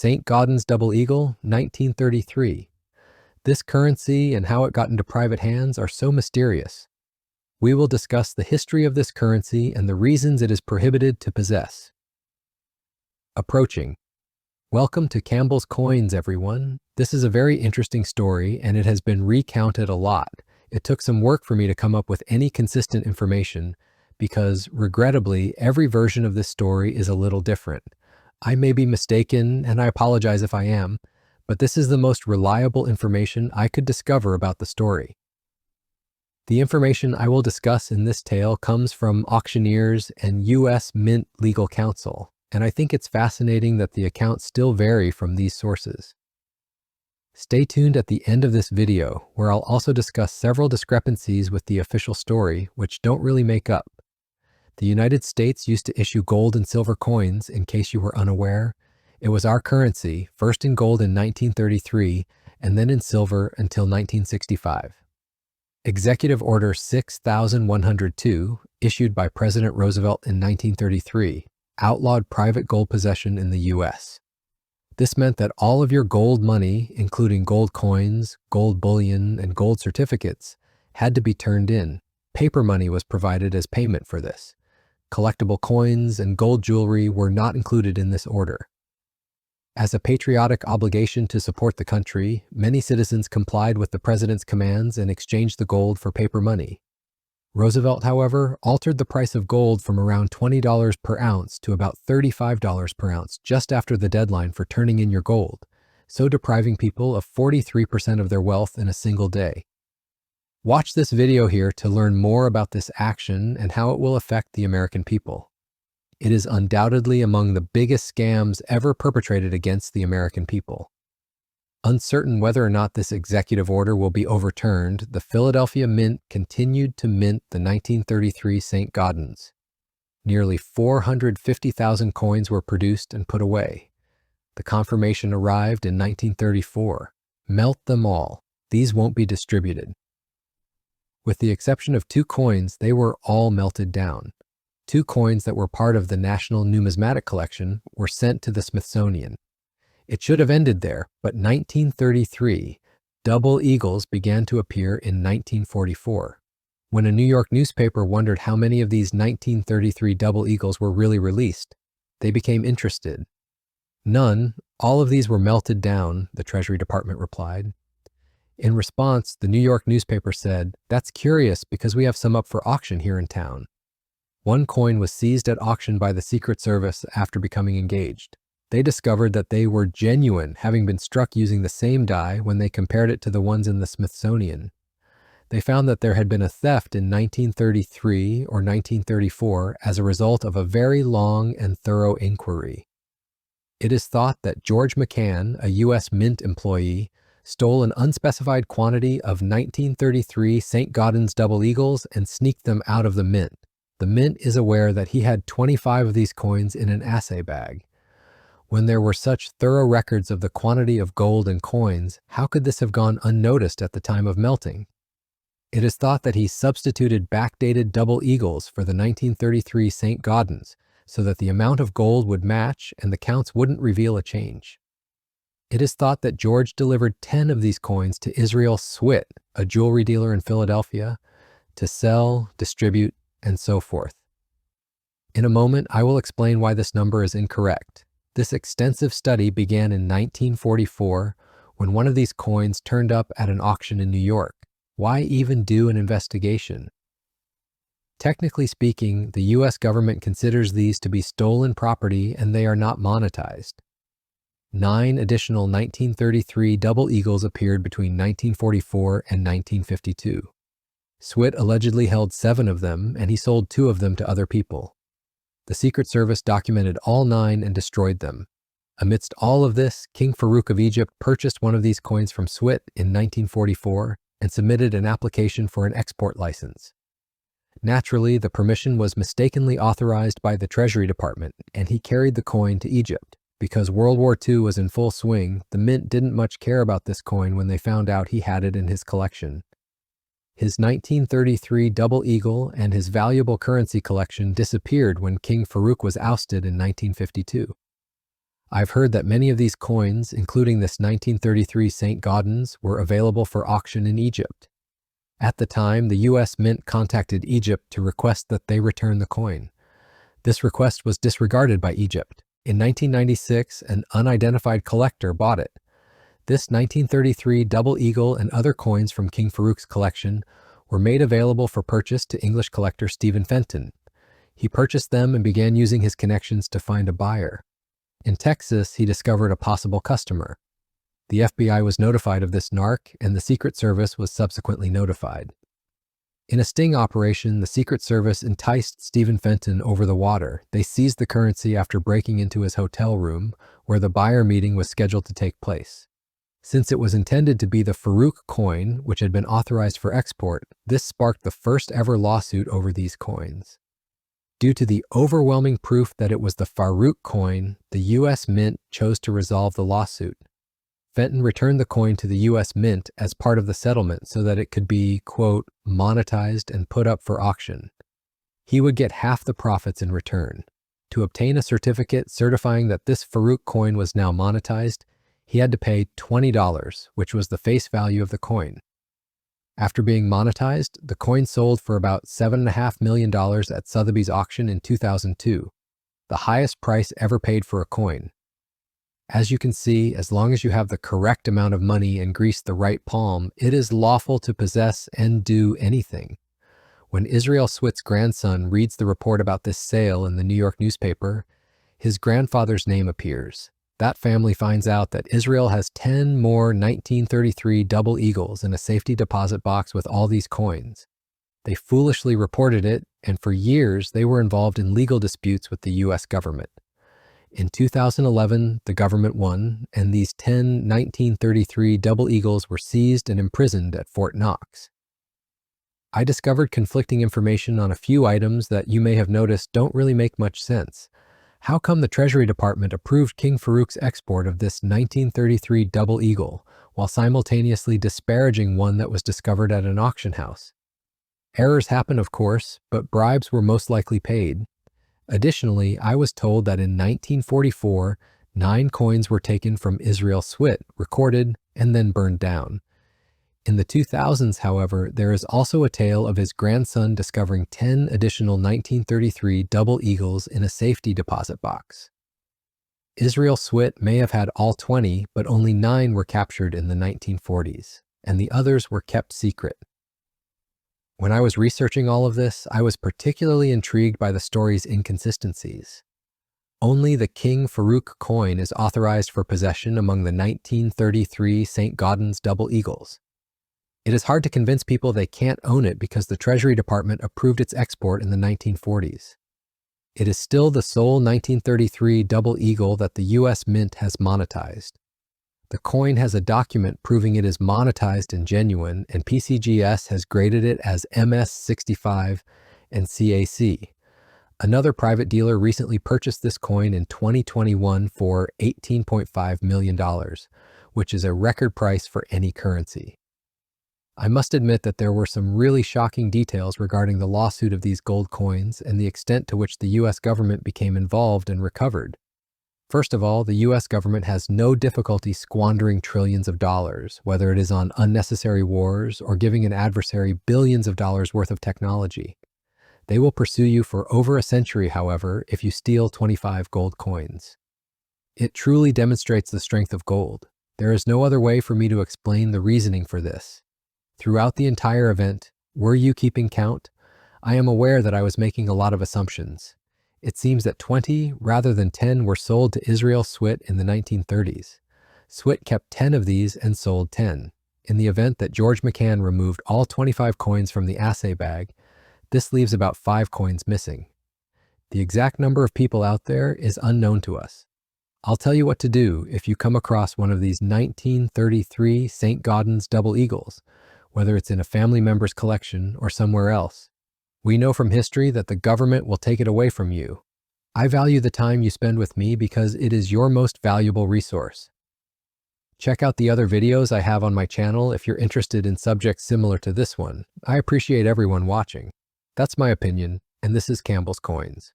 St. Gaudens Double Eagle, 1933. This currency and how it got into private hands are so mysterious. We will discuss the history of this currency and the reasons it is prohibited to possess. Approaching. Welcome to Campbell's Coins, everyone. This is a very interesting story, and it has been recounted a lot. It took some work for me to come up with any consistent information because, regrettably, every version of this story is a little different. I may be mistaken, and I apologize if I am, but this is the most reliable information I could discover about the story. The information I will discuss in this tale comes from auctioneers and U.S. Mint legal counsel, and I think it's fascinating that the accounts still vary from these sources. Stay tuned at the end of this video, where I'll also discuss several discrepancies with the official story, which don't really make up. The United States used to issue gold and silver coins, in case you were unaware. It was our currency, first in gold in 1933, and then in silver until 1965. Executive Order 6102, issued by President Roosevelt in 1933, outlawed private gold possession in the U.S. This meant that all of your gold money, including gold coins, gold bullion, and gold certificates, had to be turned in. Paper money was provided as payment for this. Collectible coins and gold jewelry were not included in this order. As a patriotic obligation to support the country, many citizens complied with the president's commands and exchanged the gold for paper money. Roosevelt, however, altered the price of gold from around $20 per ounce to about $35 per ounce just after the deadline for turning in your gold, so depriving people of 43% of their wealth in a single day. Watch this video here to learn more about this action and how it will affect the American people. It is undoubtedly among the biggest scams ever perpetrated against the American people. Uncertain whether or not this executive order will be overturned, the Philadelphia Mint continued to mint the 1933 St. Gaudens. Nearly 450,000 coins were produced and put away. The confirmation arrived in 1934. Melt them all. These won't be distributed. With the exception of 2 coins, they were all melted down. 2 coins that were part of the National Numismatic Collection were sent to the Smithsonian. It should have ended there, but 1933, double eagles began to appear in 1944. When a New York newspaper wondered how many of these 1933 double eagles were really released, they became interested. None, all of these were melted down, the Treasury Department replied. In response, the New York newspaper said, "That's curious because we have some up for auction here in town." 1 coin was seized at auction by the Secret Service after becoming engaged. They discovered that they were genuine, having been struck using the same die when they compared it to the ones in the Smithsonian. They found that there had been a theft in 1933 or 1934 as a result of a very long and thorough inquiry. It is thought that George McCann, a U.S. Mint employee, stole an unspecified quantity of 1933 St. Gaudens double eagles and sneaked them out of the mint. The mint is aware that he had 25 of these coins in an assay bag. When there were such thorough records of the quantity of gold and coins, how could this have gone unnoticed at the time of melting? It is thought that he substituted backdated double eagles for the 1933 St. Gaudens so that the amount of gold would match and the counts wouldn't reveal a change. It is thought that George delivered 10 of these coins to Israel Swit, a jewelry dealer in Philadelphia, to sell, distribute, and so forth. In a moment, I will explain why this number is incorrect. This extensive study began in 1944 when one of these coins turned up at an auction in New York. Why even do an investigation? Technically speaking, the U.S. government considers these to be stolen property and they are not monetized. 9 additional 1933 double eagles appeared between 1944 and 1952. Swit allegedly held 7 of them, and he sold 2 of them to other people. The Secret Service documented all 9 and destroyed them. Amidst all of this, King Farouk of Egypt purchased one of these coins from Swit in 1944 and submitted an application for an export license. Naturally, the permission was mistakenly authorized by the Treasury Department, and he carried the coin to Egypt. Because World War II was in full swing, the Mint didn't much care about this coin when they found out he had it in his collection. His 1933 double eagle and his valuable currency collection disappeared when King Farouk was ousted in 1952. I've heard that many of these coins, including this 1933 St. Gaudens, were available for auction in Egypt. At the time, the U.S. Mint contacted Egypt to request that they return the coin. This request was disregarded by Egypt. In 1996, an unidentified collector bought it. This 1933 double eagle and other coins from King Farouk's collection were made available for purchase to English collector Stephen Fenton. He purchased them and began using his connections to find a buyer. In Texas, he discovered a possible customer. The FBI was notified of this narc, and the Secret Service was subsequently notified. In a sting operation, the Secret Service enticed Stephen Fenton over the water. They seized the currency after breaking into his hotel room, where the buyer meeting was scheduled to take place. Since it was intended to be the Farouk coin, which had been authorized for export, this sparked the first ever lawsuit over these coins. Due to the overwhelming proof that it was the Farouk coin, the U.S. Mint chose to resolve the lawsuit. Fenton returned the coin to the U.S. Mint as part of the settlement so that it could be, quote, monetized and put up for auction. He would get half the profits in return. To obtain a certificate certifying that this Farouk coin was now monetized, he had to pay $20, which was the face value of the coin. After being monetized, the coin sold for about $7.5 million at Sotheby's auction in 2002, the highest price ever paid for a coin. As you can see, as long as you have the correct amount of money and grease the right palm, it is lawful to possess and do anything. When Israel Switt's grandson reads the report about this sale in the New York newspaper, his grandfather's name appears. That family finds out that Israel has 10 more 1933 double eagles in a safety deposit box with all these coins. They foolishly reported it, and for years they were involved in legal disputes with the U.S. government. In 2011, the government won, and these 10 1933 double eagles were seized and imprisoned at Fort Knox. I discovered conflicting information on a few items that you may have noticed don't really make much sense. How come the Treasury Department approved King Farouk's export of this 1933 double eagle while simultaneously disparaging one that was discovered at an auction house? Errors happen, of course, but bribes were most likely paid. Additionally, I was told that in 1944, 9 coins were taken from Israel Switt, recorded, and then burned down. In the 2000s, however, there is also a tale of his grandson discovering 10 additional 1933 double eagles in a safety deposit box. Israel Switt may have had all 20, but only 9 were captured in the 1940s, and the others were kept secret. When I was researching all of this, I was particularly intrigued by the story's inconsistencies. Only the King Farouk coin is authorized for possession among the 1933 St. Gaudens double eagles. It is hard to convince people they can't own it because the Treasury Department approved its export in the 1940s. It is still the sole 1933 double eagle that the U.S. Mint has monetized. The coin has a document proving it is monetized and genuine, and PCGS has graded it as MS65 and CAC. Another private dealer recently purchased this coin in 2021 for $18.5 million, which is a record price for any currency. I must admit that there were some really shocking details regarding the lawsuit of these gold coins and the extent to which the U.S. government became involved and recovered. First of all, the U.S. government has no difficulty squandering trillions of dollars, whether it is on unnecessary wars or giving an adversary billions of dollars worth of technology. They will pursue you for over a century, however, if you steal 25 gold coins. It truly demonstrates the strength of gold. There is no other way for me to explain the reasoning for this. Throughout the entire event, were you keeping count? I am aware that I was making a lot of assumptions. It seems that 20 rather than 10 were sold to Israel Switt in the 1930s. Switt kept 10 of these and sold 10. In the event that George McCann removed all 25 coins from the assay bag, this leaves about 5 coins missing. The exact number of people out there is unknown to us. I'll tell you what to do if you come across one of these 1933 St. Gaudens double eagles, whether it's in a family member's collection or somewhere else. We know from history that the government will take it away from you. I value the time you spend with me because it is your most valuable resource. Check out the other videos I have on my channel if you're interested in subjects similar to this one. I appreciate everyone watching. That's my opinion, and this is Campbell's Coins.